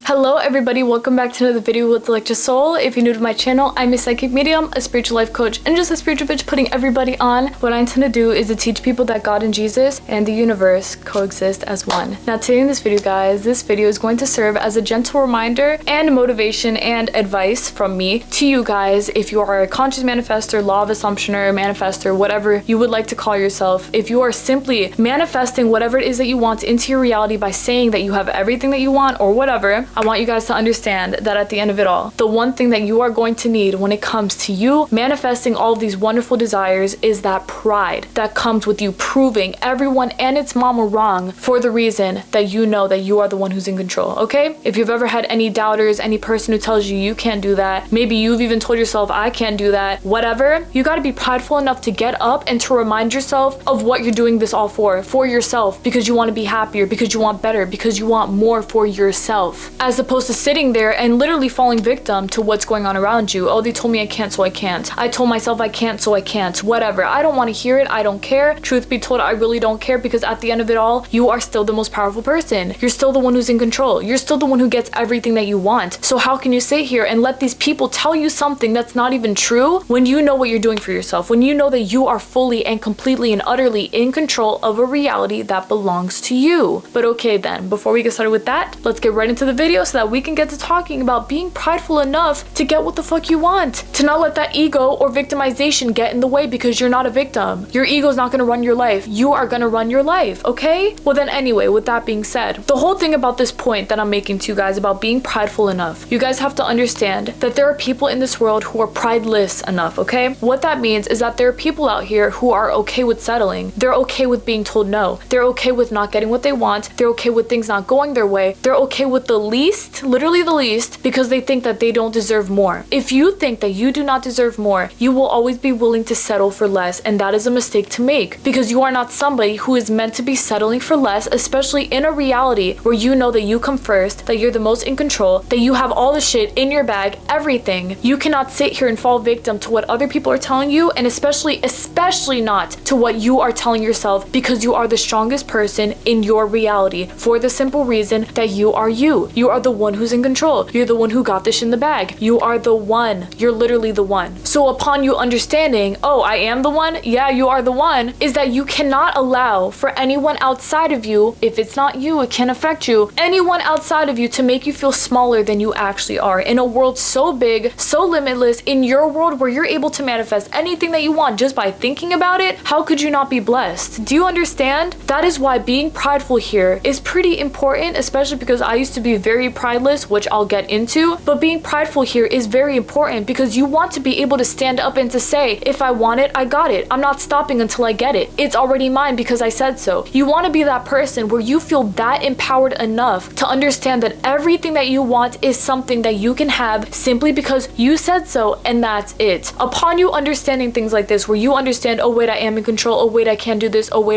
Hello everybody, welcome back to another video with ElectraSoul. If you're new to my channel, I'm a psychic medium, a spiritual life coach, and just a spiritual bitch putting everybody on. What I intend to do is to teach people that God and Jesus and the universe coexist as one. Now today in this video, guys, this video is going to serve as a gentle reminder and motivation and advice from me to you guys. If you are a conscious manifester, law of assumptioner, manifester, whatever you would like to call yourself, if you are simply manifesting whatever it is that you want into your reality by saying that you have everything that you want or whatever, I want you guys to understand that at the end of it all, the one thing that you are going to need when it comes to you manifesting all of these wonderful desires is that pride that comes with you proving everyone and its mama wrong for the reason that you know that you are the one who's in control, okay? If you've ever had any doubters, any person who tells you you can't do that, maybe you've even told yourself I can't do that, whatever, you got to be prideful enough to get up and to remind yourself of what you're doing this all for yourself, because you want to be happier, because you want better, because you want more for yourself, as opposed to sitting there and literally falling victim to what's going on around you. Oh, they told me I can't, so I can't. I told myself I can't, so I can't. Whatever. I don't want to hear it. I don't care. Truth be told, I really don't care, because at the end of it all, you are still the most powerful person. You're still the one who's in control. You're still the one who gets everything that you want. So how can you sit here and let these people tell you something that's not even true when you know what you're doing for yourself, when you know that you are fully and completely and utterly in control of a reality that belongs to you? But okay then, before we get started with that, let's get right into the video so that we can get to talking about being prideful enough to get what the fuck you want, to not let that ego or victimization get in the way, because you're not a victim. Your ego's not gonna run your life. You are gonna run your life, okay? Well then anyway, with that being said, the whole thing about this point that I'm making to you guys about being prideful enough, you guys have to understand that there are people in this world who are prideless enough, okay? What that means is that there are people out here who are okay with settling. They're okay with being told no. They're okay with not getting what they want. They're okay with things not going their way. They're okay with the least, literally the least, because they think that they don't deserve more. If you think that you do not deserve more, you will always be willing to settle for less, and that is a mistake to make, because you are not somebody who is meant to be settling for less, especially in a reality where you know that you come first, that you're the most in control, that you have all the shit in your bag, everything. You cannot sit here and fall victim to what other people are telling you, and especially not to what you are telling yourself, because you are the strongest person in your reality for the simple reason that you are you. You are the one who's in control. You're the one who got this in the bag. You are the one. You're literally the one. So upon you understanding, oh, I am the one, yeah, you are the one, is that you cannot allow for anyone outside of you, if it's not you, it can affect you, anyone outside of you to make you feel smaller than you actually are. In a world so big, so limitless, in your world where you're able to manifest anything that you want just by thinking about it, how could you not be blessed? Do you understand? That is why being prideful here is pretty important, especially because I used to be very prideless, which I'll get into, but being prideful here is very important because you want to be able to stand up and to say, if I want it, I got it. I'm not stopping until I get it. It's already mine because I said so. You want to be that person where you feel that empowered enough to understand that everything that you want is something that you can have simply because you said so, and that's it. Upon you understanding things like this, where you understand, oh wait, I am in control, oh wait, I can do this, oh wait,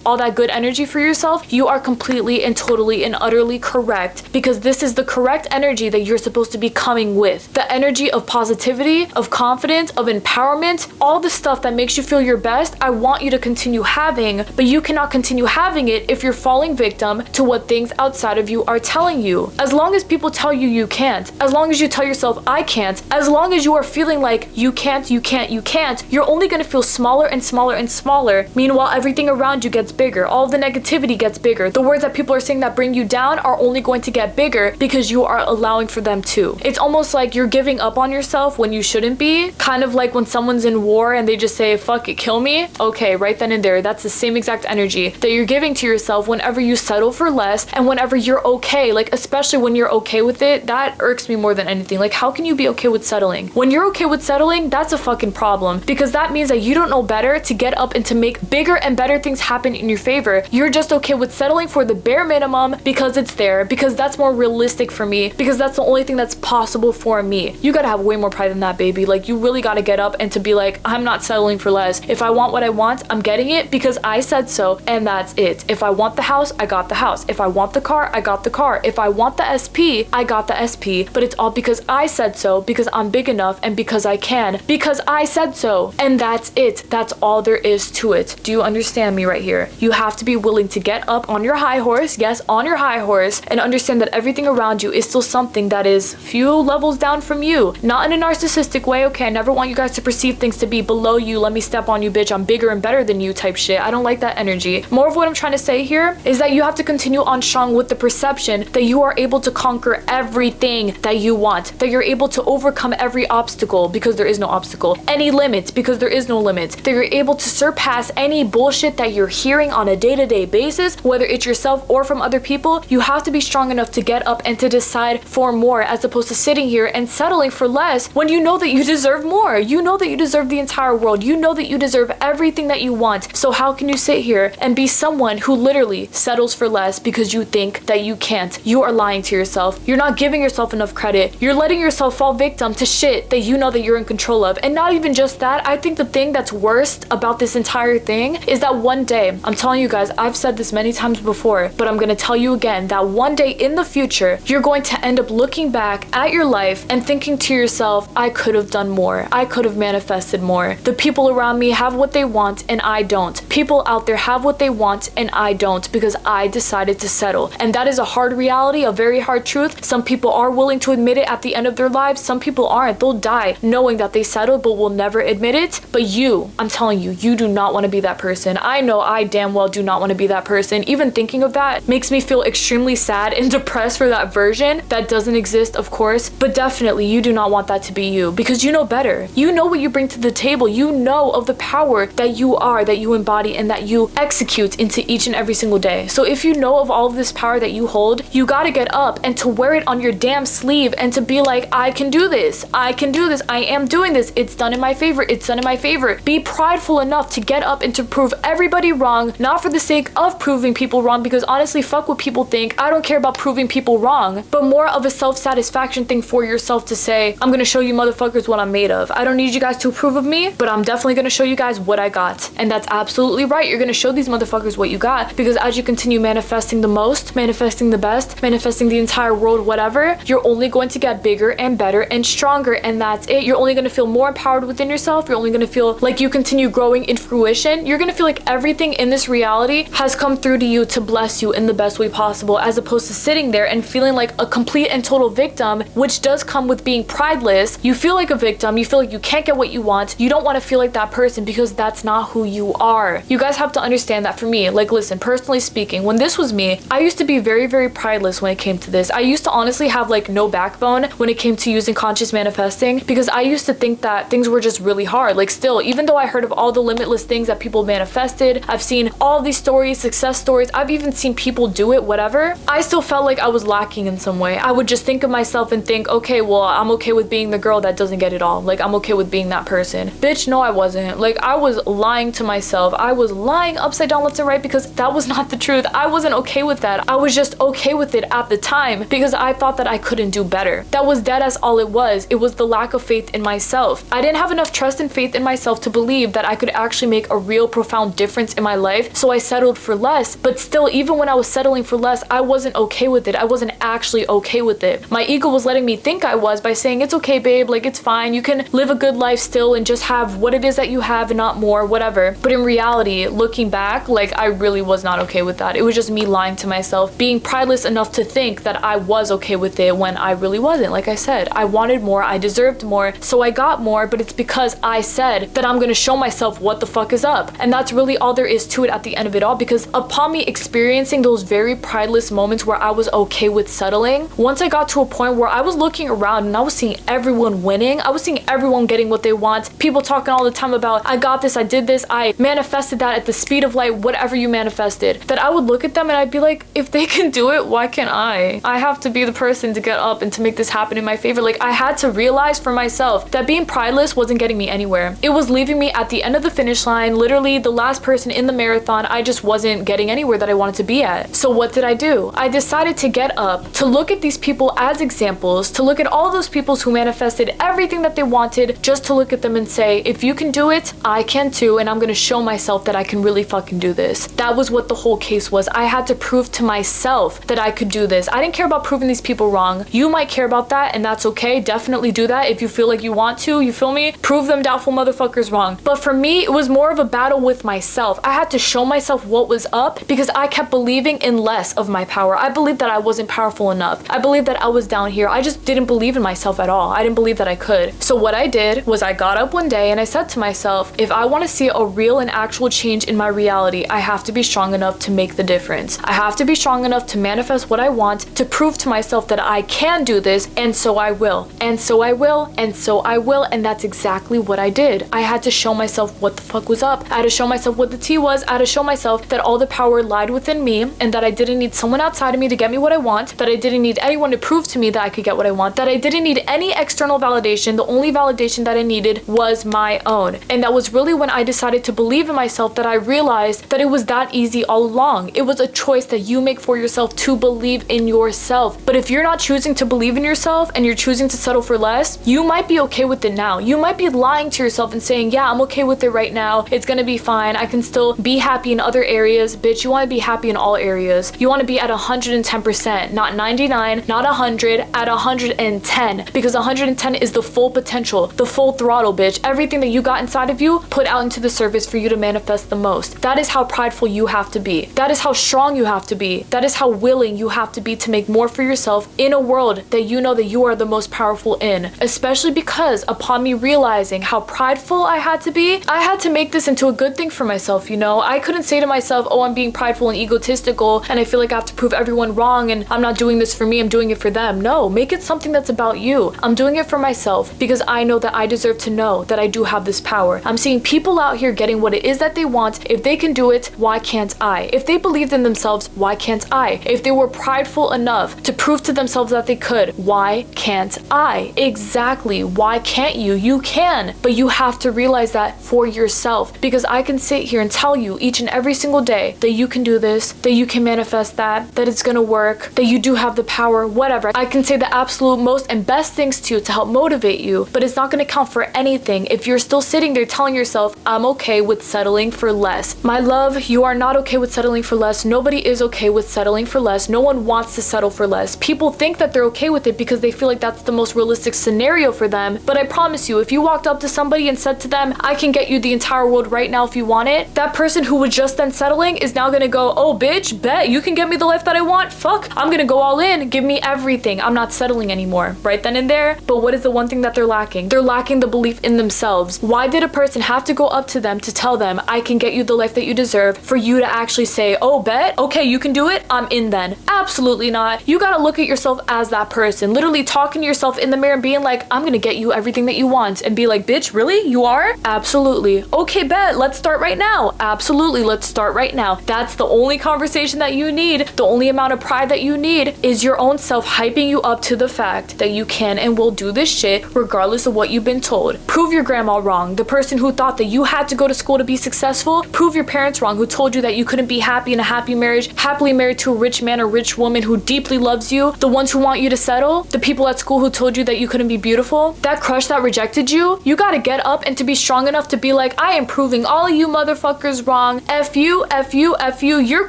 all that good energy for yourself, you are completely and totally and utterly correct, because this is the correct energy that you're supposed to be coming with. The energy of positivity, of confidence, of empowerment, all the stuff that makes you feel your best, I want you to continue having, but you cannot continue having it if you're falling victim to what things outside of you are telling you. As long as people tell you you can't, as long as you tell yourself I can't, as long as you are feeling like you can't, you're only going to feel smaller and smaller and smaller. Meanwhile, everything around you gets bigger. All of the negativity gets bigger. The words that people are saying that bring you down are only going to get bigger because you are allowing for them to. It's almost like you're giving up on yourself when you shouldn't be. Kind of like when someone's in war and they just say, fuck it, kill me. Okay, right then and there, that's the same exact energy that you're giving to yourself whenever you settle for less and whenever you're okay. Like, especially when you're okay with it, that irks me more than anything. Like, how can you be okay with settling? When you're okay with settling, that's a fucking problem, because that means that you don't know better to get up and to make bigger and better things happen in your favor. You're just okay with settling for the bare minimum because it's there, because that's more realistic for me, because that's the only thing that's possible for me. You gotta have way more pride than that, baby. Like, you really gotta get up and to be like, I'm not settling for less. If I want what I want, I'm getting it because I said so, and that's it. If I want the house, I got the house. If I want the car, I got the car. If I want the SP, I got the SP. But it's all because I said so, because I'm big enough, and because I can, because I said so, and that's it. That's all there is to it. Do you understand me right here? You have to be willing to get up on your high horse, yes, on your high horse, and understand that that everything around you is still something that is few levels down from you. Not in a narcissistic way, okay? I never want you guys to perceive things to be below you. Let me step on you, bitch. I'm bigger and better than you type shit. I don't like that energy. More of what I'm trying to say here is that you have to continue on strong with the perception that you are able to conquer everything that you want, that you're able to overcome every obstacle because there is no obstacle, any limits because there is no limits, that you're able to surpass any bullshit that you're hearing on a day-to-day basis, whether it's yourself or from other people. You have to be strong enough to get up and to decide for more, as opposed to sitting here and settling for less when you know that you deserve more. You know that you deserve the entire world. You know that you deserve everything that you want. So how can you sit here and be someone who literally settles for less because you think that you can't? You are lying to yourself. You're not giving yourself enough credit. You're letting yourself fall victim to shit that you know that you're in control of. And not even just that, I think the thing that's worst about this entire thing is that one day, I'm telling you guys, I've said this many times before, but I'm gonna tell you again, that one day in the future, you're going to end up looking back at your life and thinking to yourself, I could have done more. I could have manifested more. The people around me have what they want and I don't. People out there have what they want and I don't, because I decided to settle. And that is a hard reality, a very hard truth. Some people are willing to admit it at the end of their lives. Some people aren't. They'll die knowing that they settled but will never admit it. But you, I'm telling you, you do not want to be that person. I know I damn well do not want to be that person. Even thinking of that makes me feel extremely sad and depressed for that version that doesn't exist, of course. But definitely you do not want that to be you, because you know better. You know what you bring to the table. You know of the power that you are, that you embody, and that you execute into each and every single day. So if you know of all of this power that you hold, you gotta get up and to wear it on your damn sleeve and to be like, I can do this. I can do this. I am doing this. It's done in my favor. It's done in my favor. Be prideful enough to get up and to prove everybody wrong, not for the sake of proving people wrong, because honestly, fuck what people think. I don't care about proving people wrong, but more of a self-satisfaction thing for yourself to say, I'm gonna show you motherfuckers what I'm made of. I don't need you guys to approve of me, but I'm definitely gonna show you guys what I got. And that's absolutely right. You're gonna show these motherfuckers what you got, because as you continue manifesting the most, manifesting the best, manifesting the entire world, whatever, you're only going to get bigger and better and stronger, and that's it. You're only gonna feel more empowered within yourself. You're only gonna feel like you continue growing in fruition. You're gonna feel like everything in this reality has come through to you to bless you in the best way possible, as opposed to sitting there and feeling like a complete and total victim, which does come with being prideless. You feel like a victim. You feel like you can't get what you want. You don't want to feel like that person, because that's not who you are. You guys have to understand that. For me, like, listen, personally speaking, when this was me, I used to be very, very prideless when it came to this. I used to honestly have like no backbone when it came to using conscious manifesting, because I used to think that things were just really hard. Like, still, even though I heard of all the limitless things that people manifested, I've seen all these stories, success stories, I've even seen people do it, whatever, I still felt like I was lacking in some way. I would just think of myself and think, okay, well, I'm okay with being the girl that doesn't get it all. Like, I'm okay with being that person. Bitch, no, I wasn't. Like, I was lying to myself. I was lying upside down left and right, because that was not the truth. I wasn't okay with that. I was just okay with it at the time because I thought that I couldn't do better. That was dead as all it was. It was the lack of faith in myself. I didn't have enough trust and faith in myself to believe that I could actually make a real profound difference in my life, so I settled for less. But still, even when I was settling for less, I wasn't okay with it. I wasn't actually okay with it. My ego was letting me think I was by saying, it's okay, babe, like, it's fine, you can live a good life still and just have what it is that you have and not more, whatever. But in reality, looking back, like, I really was not okay with that. It was just me lying to myself, being prideless enough to think that I was okay with it when I really wasn't. Like I said, I wanted more, I deserved more, so I got more, but it's because I said that I'm gonna show myself what the fuck is up. And that's really all there is to it at the end of it all, because upon me experiencing those very prideless moments where I was okay with settling, once I got to a point where I was looking around and I was seeing everyone winning, I was seeing everyone getting what they want, people talking all the time about, I got this, I did this, I manifested that at the speed of light, whatever you manifested, that I would look at them and I'd be like, if they can do it, why can't I? I have to be the person to get up and to make this happen in my favor. Like, I had to realize for myself that being prideless wasn't getting me anywhere. It was leaving me at the end of the finish line, literally the last person in the marathon. I just wasn't getting anywhere that I wanted to be at. So what did I do? I decided to get up, to look at these people as examples, to look at all those people who manifested everything that they wanted just to look at them and say, if you can do it, I can too, and I'm gonna show myself that I can really fucking do this. That was what the whole case was. I had to prove to myself that I could do this. I didn't care about proving these people wrong. You might care about that, and that's okay. Definitely do that if you feel like you want to, you feel me? Prove them doubtful motherfuckers wrong. But for me, it was more of a battle with myself. I had to show myself what was up because I kept believing in less of my power. I believed that I wasn't powerful enough. I believed that I was down here. I just didn't believe in myself at all. I didn't believe that I could. So what I did was I got up one day and I said to myself, if I want to see a real and actual change in my reality, I have to be strong enough to make the difference. I have to be strong enough to manifest what I want, to prove to myself that I can do this, and so I will. And so I will, and so I will, and that's exactly what I did. I had to show myself what the fuck was up. I had to show myself what the tea was. I had to show myself that all the power lied within me, and that I didn't need someone outside of me to get me what I want, that I didn't need anyone to prove to me that I could get what I want, that I didn't need any external validation. The only validation that I needed was my own. And that was really when I decided to believe in myself that I realized that it was that easy all along. It was a choice that you make for yourself to believe in yourself. But if you're not choosing to believe in yourself and you're choosing to settle for less, you might be okay with it now. You might be lying to yourself and saying, yeah, I'm okay with it right now. It's gonna be fine. I can still be happy in other areas. Bitch, you wanna be happy in all areas. You wanna be at 110%, not 99, not 100, at 110. Because 110 is the full potential, the full throttle, bitch. Everything that you got inside of you, put out into the surface for you to manifest the most. That is how prideful you have to be. That is how strong you have to be. That is how willing you have to be to make more for yourself in a world that you know that you are the most powerful in. Especially because upon me realizing how prideful I had to be, I had to make this into a good thing for myself, you know? I couldn't say to myself, oh, I'm being prideful and egotistical and I feel like I have to prove everyone wrong and I'm not doing this for me, I'm doing it for them. No, make it something that's about you. I'm doing it for myself because I know that I deserve to know that I do have this power. I'm seeing people out here getting what it is that they want. If they can do it, why can't I? If they believed in themselves, why can't I? If they were prideful enough to prove to themselves that they could, why can't I? Exactly. Why can't you? You can, but you have to realize that for yourself, because I can sit here and tell you each and every single day that you can do this, that you can manifest that it's gonna work, that you do have the power, whatever. I can say the absolute most and best things to you to help motivate you, but it's not gonna count for anything if you're still sitting there telling yourself, I'm okay with settling for less. My love, you are not okay with settling for less. Nobody is okay with settling for less. No one wants to settle for less. People think that they're okay with it because they feel like that's the most realistic scenario for them, but I promise you, if you walked up to somebody and said to them, I can get you the entire world right now if you want it, that person who was just then settling is now gonna go, oh bitch, bet you can get me the life that I want? Fuck, I'm gonna go all in, give me everything. I'm not settling anymore, right then and there. But what is the one thing that they're lacking? They're lacking the belief in themselves. Why did a person have to go up to them to tell them, I can get you the life that you deserve, for you to actually say, oh bet, okay, you can do it, I'm in then? Absolutely not. You gotta look at yourself as that person, literally talking to yourself in the mirror and being like, I'm gonna get you everything that you want, and be like, bitch, really? You are? Absolutely. Okay, bet, let's start right now. Absolutely, let's start right now. That's the only conversation that you need. The only amount of pride that you need is your own self hyping you up to the fact that you can and will do this shit regardless of what you've been told. Prove your grandma wrong, the person who thought that you had to go to school to be successful. Prove your parents wrong, who told you that you couldn't be happy in a happy marriage, happily married to a rich man or rich woman who deeply loves you. The ones who want you to settle, the people at school who told you that you couldn't be beautiful, that crush that rejected you. You gotta get up and to be strong enough to be like, I am proving all of you motherfuckers wrong. F you, F you, F you, you're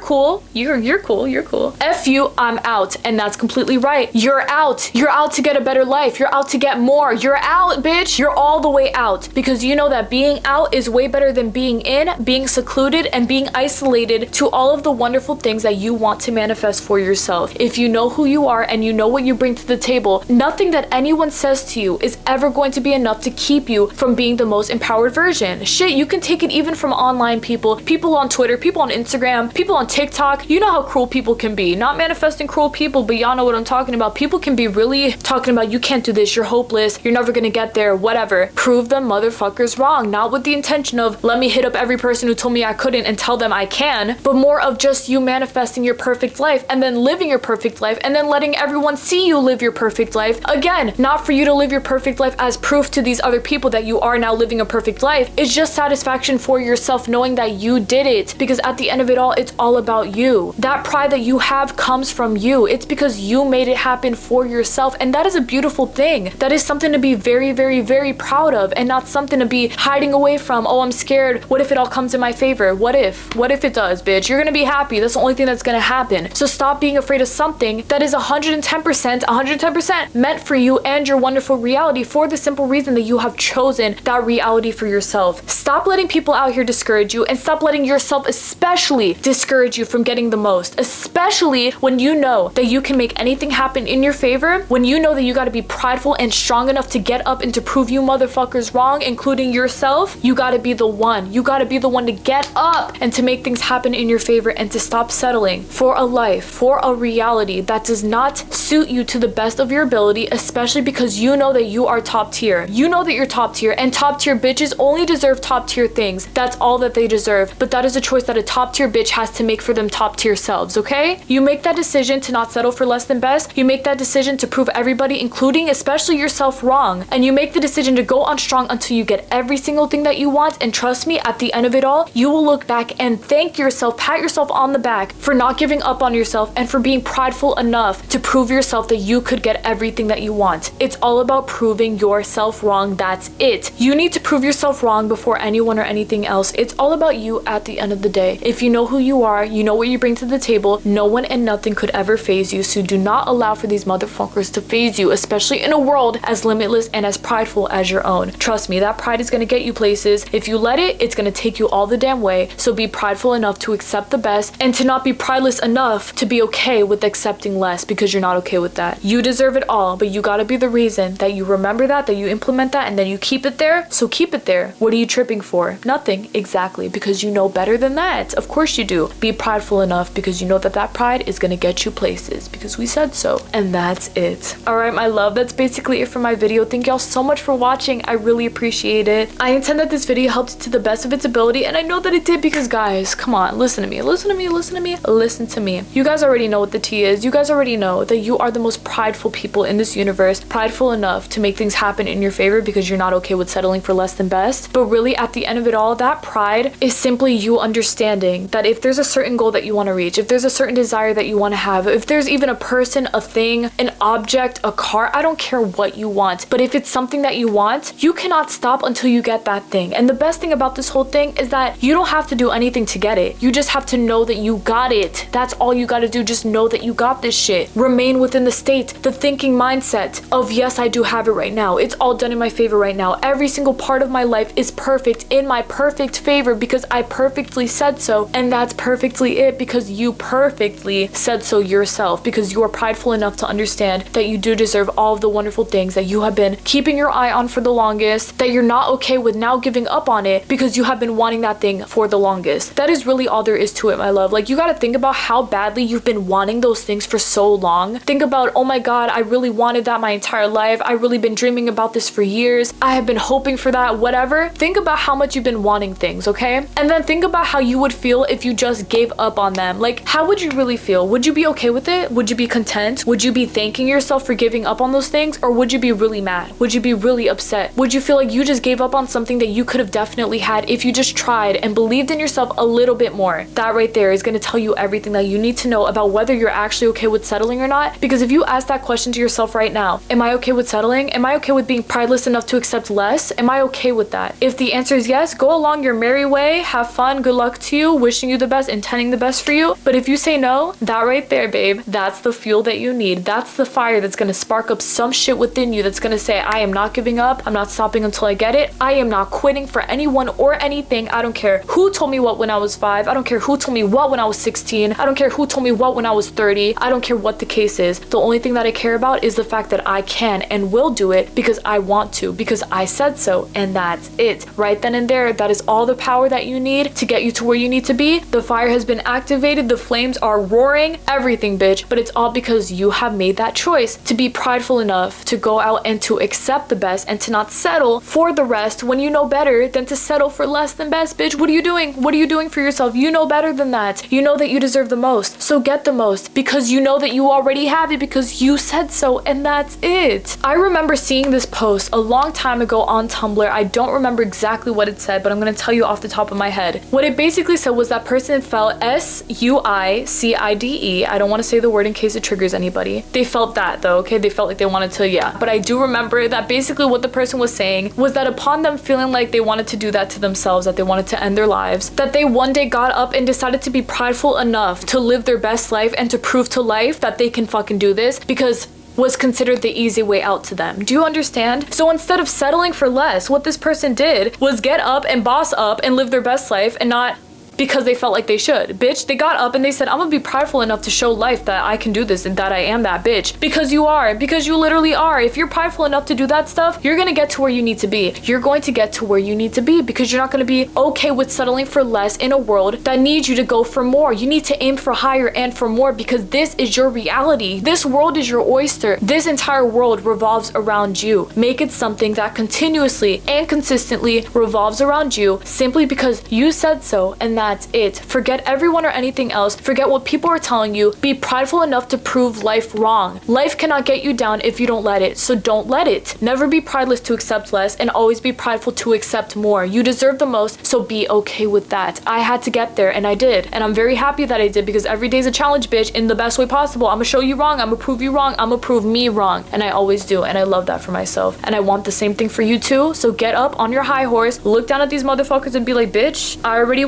cool. You're cool, you're cool. F you, I'm out. And that's completely right. You're out. You're out to get a better life. You're out to get more. You're out, bitch. You're all the way out, because you know that being out is way better than being in, being secluded, and being isolated to all of the wonderful things that you want to manifest for yourself. If you know who you are and you know what you bring to the table, nothing that anyone says to you is ever going to be enough to keep you from being the most empowered version. Shit, you can take it even from online people on Twitter, people on Instagram, people on TikTok. You know how cruel people can be. Not manifesting cruel people, but y'all know what I'm talking about. People can be really talking about, you can't do this, you're hopeless, you're never gonna get there, whatever. Prove them motherfuckers wrong. Not with the intention of, let me hit up every person who told me I couldn't and tell them I can, but more of just you manifesting your perfect life and then living your perfect life and then letting everyone see you live your perfect life. Again, not for you to live your perfect life as proof to these other people that you are now living a perfect life. It's just satisfaction for yourself knowing that you did it, because at the end of it all, it's all about you. That pride that you have comes from you. It's because you made it happen for yourself, and that is a beautiful thing. That is something to be very very, very, very proud of and not something to be hiding away from. Oh, I'm scared. What if it all comes in my favor? What if? What if it does, bitch? You're gonna be happy. That's the only thing that's gonna happen. So stop being afraid of something that is 110% meant for you and your wonderful reality, for the simple reason that you have chosen that reality for yourself. Stop letting people out here discourage you, and stop letting yourself especially discourage you from getting the most, especially when you know that you can make anything happen in your favor, when you know that you got to be prideful and strong enough to get up and to prove you motherfuckers wrong, including yourself. You got to be the one. You got to be the one to get up and to make things happen in your favor, and to stop settling for a life, for a reality that does not suit you to the best of your ability, especially because you know that you are top tier. You know that you're top tier, and top tier bitches only deserve top tier things. That's all that they deserve. But that is a choice that a top tier bitch has to make for them top tier selves, okay? You make that decision to not settle for less than best. You make that decision to prove everybody, including especially yourself, wrong. And you make the decision to go on strong until you get every single thing that you want. And trust me, at the end of it all, you will look back and thank yourself, pat yourself on the back for not giving up on yourself and for being prideful enough to prove yourself that you could get everything that you want. It's all about proving yourself wrong. That's it. You need to prove yourself wrong before anyone or anything else. It's all about you at the end of the day. If you know who you are, you know what you bring to the table, no one and nothing could ever faze you. So do not allow for these motherfuckers to faze you, especially in a world as limitless and as prideful as your own. Trust me, that pride is going to get you places. If you let it, it's going to take you all the damn way. So be prideful enough to accept the best, and to not be prideless enough to be okay with accepting less, because you're not okay with that. You deserve it all, but you got to be the reason that you remember that you implement that, and then you keep it there. So keep it there. What are you tripping for? Nothing. Exactly, because you know better than that. Of course you do. Be prideful enough because you know that that pride is going to get you places, because we said so. And that's it. Alright, my love, that's basically it for my video. Thank y'all so much for watching. I really appreciate it. I intend that this video helped you to the best of its ability, and I know that it did, because guys, come on, listen to me. Listen to me. Listen to me. Listen to me. You guys already know what the tea is. You guys already know that you are the most prideful people in this universe. Prideful enough to make things happen in your favor because you're not okay with settling for less than best. But really, at the end of it all, that pride is simply you understanding that if there's a certain goal that you want to reach, if there's a certain desire that you want to have, if there's even a person, a thing, an object, a car, I don't care what you want, but if it's something that you want, you cannot stop until you get that thing. And the best thing about this whole thing is that you don't have to do anything to get it. You just have to know that you got it. That's all you got to do. Just know that you got this shit. Remain within the state, the thinking mindset of, yes, I do have it right now. It's all done in my favor right now. Every single part of my life is perfect, in my perfect favor, because I perfectly said so. And that's perfectly it, because you perfectly said so yourself, because you are prideful enough to understand that you do deserve all of the wonderful things that you have been keeping your eye on for the longest, that you're not okay with now giving up on it because you have been wanting that thing for the longest. That is really all there is to it, my love. Like, you got to think about how badly you've been wanting those things for so long. Think about, oh my god, I really wanted that my entire life. I really been dreaming about this for years. I have been hoping for that, whatever. Think about how much you've been wanting things, okay? And then think about how you would feel if you just gave up on them. Like, how would you really feel? Would you be okay with it? Would you be content? Would you be thanking yourself for giving up on those things? Or would you be really mad? Would you be really upset? Would you feel like you just gave up on something that you could have definitely had if you just tried and believed in yourself a little bit more? That right there is going to tell you everything that you need to know about whether you're actually okay with settling or not. Because if you ask that question to yourself right now, am I okay with settling? Am I okay with being prideless enough to accept less? Am I okay with that? If the answer is yes, go along your merry way, have fun, good luck to you, wishing you the best, intending the best for you. But if you say no, that right there, babe, that's the fuel that you need. That's the fire that's going to spark up some shit within you that's going to say, I am not giving up. I'm not stopping until I get it. I am not quitting for anyone or anything. I don't care who told me what when I was 5. I don't care who told me what when I was 16. I don't care who told me what when I was 30. I don't care what the case is. The only thing that I care about is the fact that I can and will do it because I want to, because I said so, and that's it. Right then and there, that is all the power that you need to get you to where you need to be. The fire has been activated. The flames are roaring. Everything, bitch. But it's all because you have made that choice to be prideful enough to go out and to accept the best and to not settle for the rest when you know better than to settle for less than best, bitch. What are you doing? What are you doing for yourself? You know better than that. You know that you deserve the most. So get the most, because you know that you already have it because you said so, and that's it. I remember seeing this post a long time ago on Tumblr. I don't remember exactly what it said, but I'm gonna tell you off the top of my head. What it basically said was that person felt SUICIDE. I don't want to say the word in case it triggers anybody. They felt that though, okay? They felt like they wanted to, yeah. But I do remember clear that basically what the person was saying was that upon them feeling like they wanted to do that to themselves, that they wanted to end their lives, that they one day got up and decided to be prideful enough to live their best life and to prove to life that they can fucking do this because was considered the easy way out to them. Do you understand? So instead of settling for less, what this person did was get up and boss up and live their best life, and not because they felt like they should. Bitch, they got up and they said, I'm gonna be prideful enough to show life that I can do this and that I am that bitch. Because you are. Because you literally are. If you're prideful enough to do that stuff, you're gonna get to where you need to be. You're going to get to where you need to be because you're not gonna be okay with settling for less in a world that needs you to go for more. You need to aim for higher and for more because this is your reality. This world is your oyster. This entire world revolves around you. Make it something that continuously and consistently revolves around you simply because you said so, and that's it. Forget everyone or anything else. Forget what people are telling you. Be prideful enough to prove life wrong. Life cannot get you down if you don't let it, so don't let it. Never be prideless to accept less, and always be prideful to accept more. You deserve the most, so be okay with that. I had to get there, and I did, and I'm very happy that I did because every day is a challenge, bitch, in the best way possible. I'm gonna show you wrong, I'm gonna prove you wrong, I'm gonna prove me wrong, and I always do, and I love that for myself, and I want the same thing for you too. So get up on your high horse, look down at these motherfuckers and be like, bitch, I already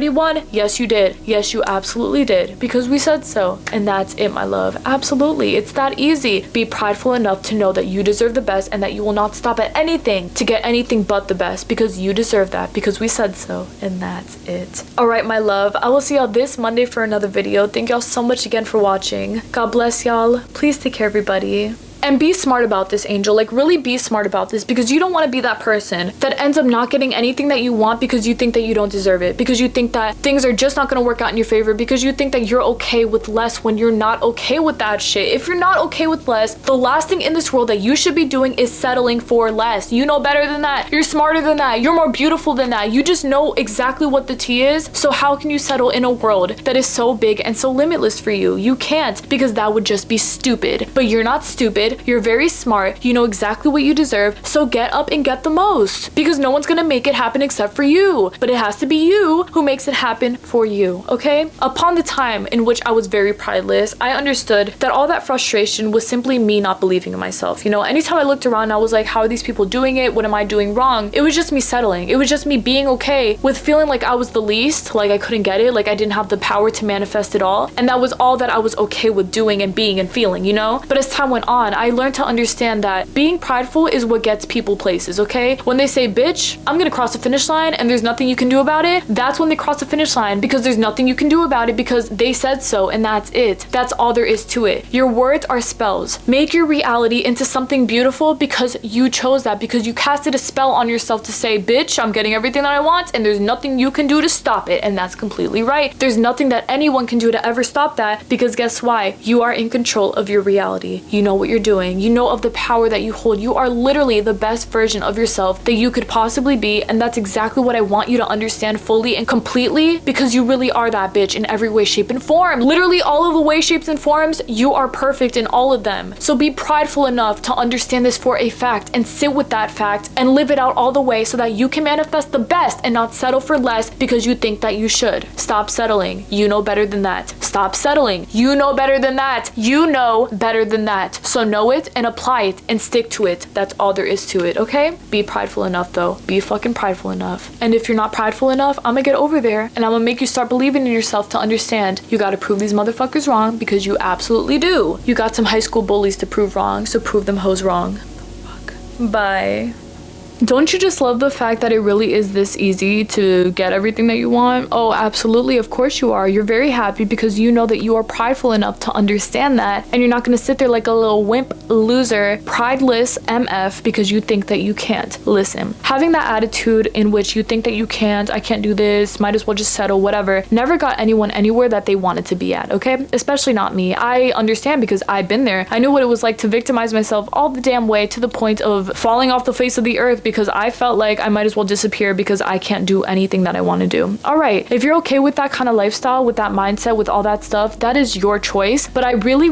won. Yes, you did. Yes, you absolutely did. Because we said so. And that's it, my love. Absolutely. It's that easy. Be prideful enough to know that you deserve the best and that you will not stop at anything to get anything but the best because you deserve that because we said so. And that's it. Alright, my love. I will see y'all this Monday for another video. Thank y'all so much again for watching. God bless y'all. Please take care, everybody. And be smart about this, Angel. Like, really be smart about this because you don't want to be that person that ends up not getting anything that you want because you think that you don't deserve it, because you think that things are just not going to work out in your favor, because you think that you're okay with less when you're not okay with that shit. If you're not okay with less, the last thing in this world that you should be doing is settling for less. You know better than that. You're smarter than that. You're more beautiful than that. You just know exactly what the tea is. So how can you settle in a world that is so big and so limitless for you? You can't, because that would just be stupid. But you're not stupid. You're very smart. You know exactly what you deserve. So get up and get the most, because no one's gonna make it happen except for you. But it has to be you who makes it happen for you, okay? Upon the time in which I was very prideless, I understood that all that frustration was simply me not believing in myself. You know, anytime I looked around, I was like, how are these people doing it? What am I doing wrong? It was just me settling. It was just me being okay with feeling like I was the least, like I couldn't get it, like I didn't have the power to manifest it all. And that was all that I was okay with doing and being and feeling, you know? But as time went on, I learned to understand that being prideful is what gets people places, okay? When they say, bitch, I'm gonna cross the finish line and there's nothing you can do about it, that's when they cross the finish line, because there's nothing you can do about it because they said so, and that's it. That's all there is to it. Your words are spells. Make your reality into something beautiful because you chose that, because you casted a spell on yourself to say, bitch, I'm getting everything that I want and there's nothing you can do to stop it. And that's completely right. There's nothing that anyone can do to ever stop that, because guess why? You are in control of your reality. You know what you're doing. You know of the power that you hold. You are literally the best version of yourself that you could possibly be, and that's exactly what I want you to understand fully and completely, because you really are that bitch in every way, shape, and form. Literally all of the ways, shapes, and forms, you are perfect in all of them. So be prideful enough to understand this for a fact and sit with that fact and live it out all the way so that you can manifest the best and not settle for less because you think that you should. Stop settling. You know better than that. Stop settling. You know better than that. You know better than that. So know it and apply it and stick to it. That's all there is to it, okay? Be prideful enough though. Be fucking prideful enough. And if you're not prideful enough, I'm gonna get over there and I'm gonna make you start believing in yourself to understand you gotta prove these motherfuckers wrong, because you absolutely do. You got some high school bullies to prove wrong, so prove them hoes wrong. Fuck. Bye. Don't you just love the fact that it really is this easy to get everything that you want? Oh, absolutely. Of course you are. You're very happy because you know that you are prideful enough to understand that, and you're not going to sit there like a little wimp loser, prideless MF because you think that you can't. Listen, having that attitude in which you think that you can't, I can't do this, might as well just settle, whatever, never got anyone anywhere that they wanted to be at, okay? Especially not me. I understand because I've been there. I knew what it was like to victimize myself all the damn way to the point of falling off the face of the earth because I felt like I might as well disappear because I can't do anything that I want to do. All right, if you're okay with that kind of lifestyle, with that mindset, with all that stuff, that is your choice. But I really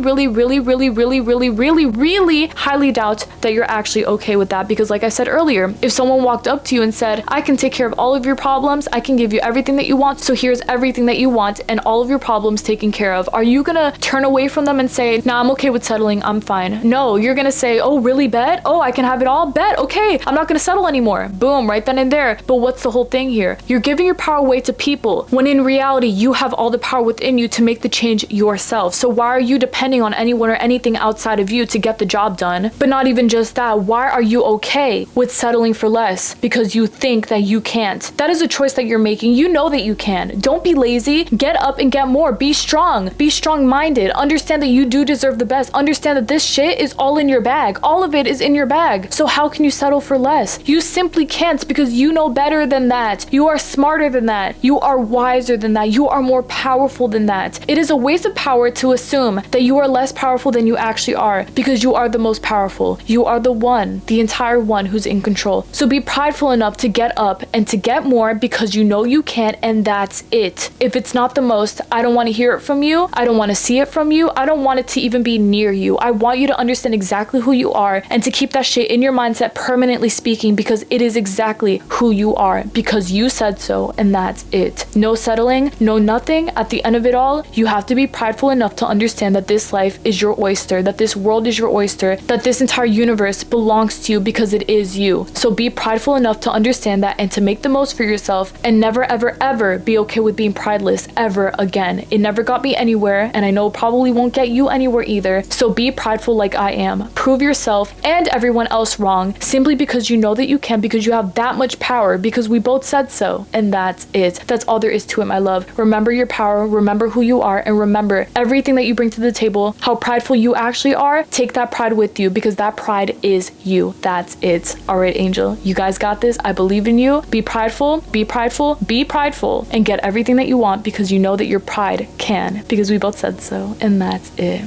highly doubt that you're actually okay with that, because like I said earlier, if someone walked up to you and said, I can take care of all of your problems, I can give you everything that you want, so here's everything that you want and all of your problems taken care of, are you gonna turn away from them and say, nah, I'm okay with settling, I'm fine? No, you're gonna say, oh really, bet? Oh, I can have it all? Bet, okay, I'm not gonna settle anymore. Boom, right then and there. But what's the whole thing here? You're giving your power away to people when in reality you have all the power within you to make the change yourself. So why are you depending on anyone or anything outside of you to get the job done? But not even just that, why are you okay with settling for less? Because you think that you can't. That is a choice that you're making. You know that you can. Don't be lazy. Get up and get more. Be strong. Be strong-minded. Understand that you do deserve the best. Understand that this shit is all in your bag. All of it is in your bag. So how can you settle for less? You simply can't, because you know better than that. You are smarter than that. You are wiser than that. You are more powerful than that. It is a waste of power to assume that you are less powerful than you actually are, because you are the most powerful. You are the one, the entire one who's in control. So be prideful enough to get up and to get more, because you know you can, and that's it. If it's not the most, I don't want to hear it from you. I don't want to see it from you. I don't want it to even be near you. I want you to understand exactly who you are and to keep that shit in your mindset, permanently speaking, because it is exactly who you are, because you said so, and that's it. No settling, no nothing. At the end of it all, you have to be prideful enough to understand that this life is your oyster, that this world is your oyster, that this entire universe belongs to you because it is you. So be prideful enough to understand that and to make the most for yourself, and never ever be okay with being prideless ever again. It never got me anywhere, and I know it probably won't get you anywhere either. So be prideful like I am. Prove yourself and everyone else wrong, simply because you know that you can, because you have that much power, because we both said so, and that's it. That's all there is to it, my love. Remember your power, remember who you are, and remember everything that you bring to the table, how prideful you actually are. Take that pride with you, because that pride is you. That's it. All right, Angel, you guys got this. I believe in you. Be prideful, be prideful, be prideful, and get everything that you want, because you know that your pride can, because we both said so, and that's it.